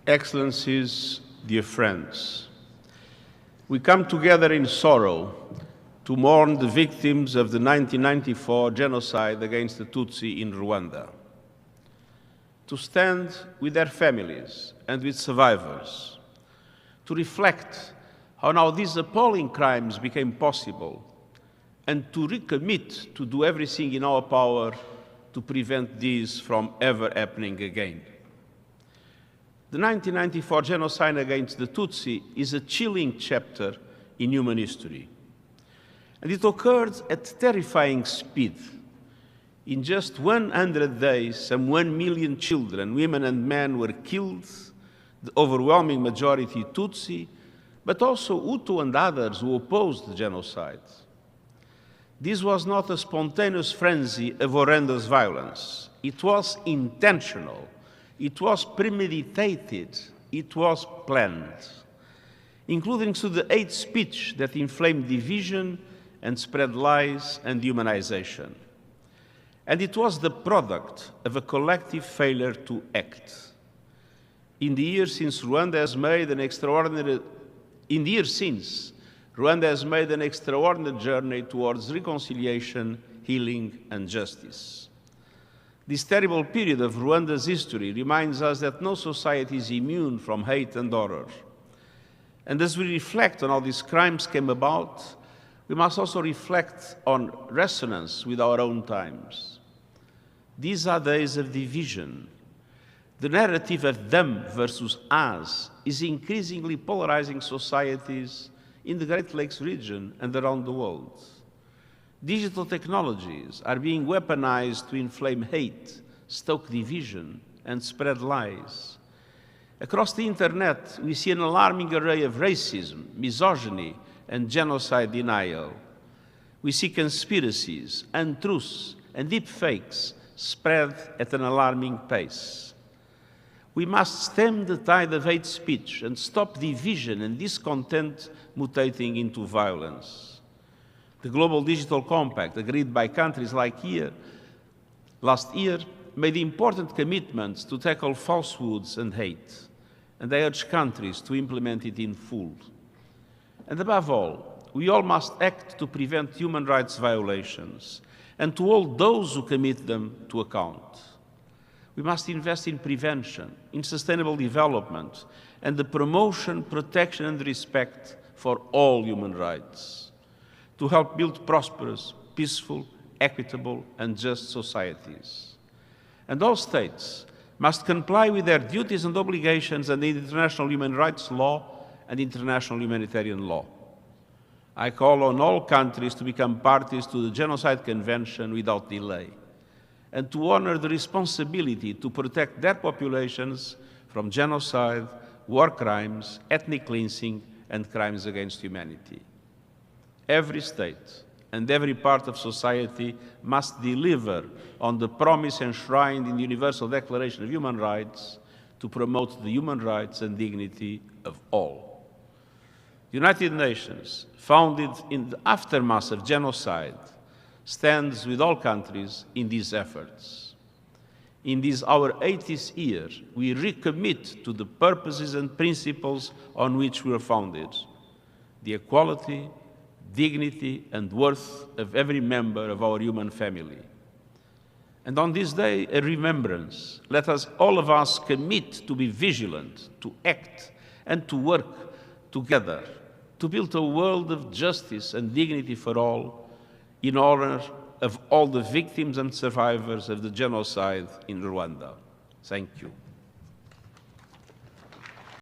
Excellencies, dear friends, we come together in sorrow to mourn the victims of the 1994 genocide against the Tutsi in Rwanda, to stand with their families and with survivors, to reflect how now these appalling crimes became possible, and to recommit to do everything in our power to prevent these from ever happening again. The 1994 genocide against the Tutsi is a chilling chapter in human history. And it occurred at terrifying speed. In just 100 days, some 1 million children, women and men were killed, the overwhelming majority Tutsi, but also Hutu and others who opposed the genocide. This was not a spontaneous frenzy of horrendous violence. It was intentional. It was premeditated. It was planned, including through the hate speech that inflamed division and spread lies and dehumanization. And it was the product of a collective failure to act. In the years since Rwanda has made an extraordinary journey towards reconciliation, healing, and justice. This terrible period of Rwanda's history reminds us that no society is immune from hate and horror. And as we reflect on how these crimes came about, we must also reflect on resonance with our own times. These are days of division. The narrative of them versus us is increasingly polarizing societies in the Great Lakes region and around the world. Digital technologies are being weaponized to inflame hate, stoke division, and spread lies. Across the internet, we see an alarming array of racism, misogyny, and genocide denial. We see conspiracies, untruths, and deepfakes spread at an alarming pace. We must stem the tide of hate speech and stop division and discontent mutating into violence. The Global Digital Compact, agreed by countries last year, made important commitments to tackle falsehoods and hate, and I urge countries to implement it in full. And above all, we all must act to prevent human rights violations and to hold those who commit them to account. We must invest in prevention, in sustainable development, and the promotion, protection, and respect for all human rights, to help build prosperous, peaceful, equitable, and just societies. And all states must comply with their duties and obligations under international human rights law and international humanitarian law. I call on all countries to become parties to the Genocide Convention without delay, and to honor the responsibility to protect their populations from genocide, war crimes, ethnic cleansing, and crimes against humanity. Every state and every part of society must deliver on the promise enshrined in the Universal Declaration of Human Rights to promote the human rights and dignity of all. The United Nations, founded in the aftermath of genocide, stands with all countries in these efforts. In this our 80th year, we recommit to the purposes and principles on which we were founded: the equality, dignity, and worth of every member of our human family. And on this day, a remembrance, let us, all of us, commit to be vigilant, to act, and to work together to build a world of justice and dignity for all, in honor of all the victims and survivors of the genocide in Rwanda. Thank you.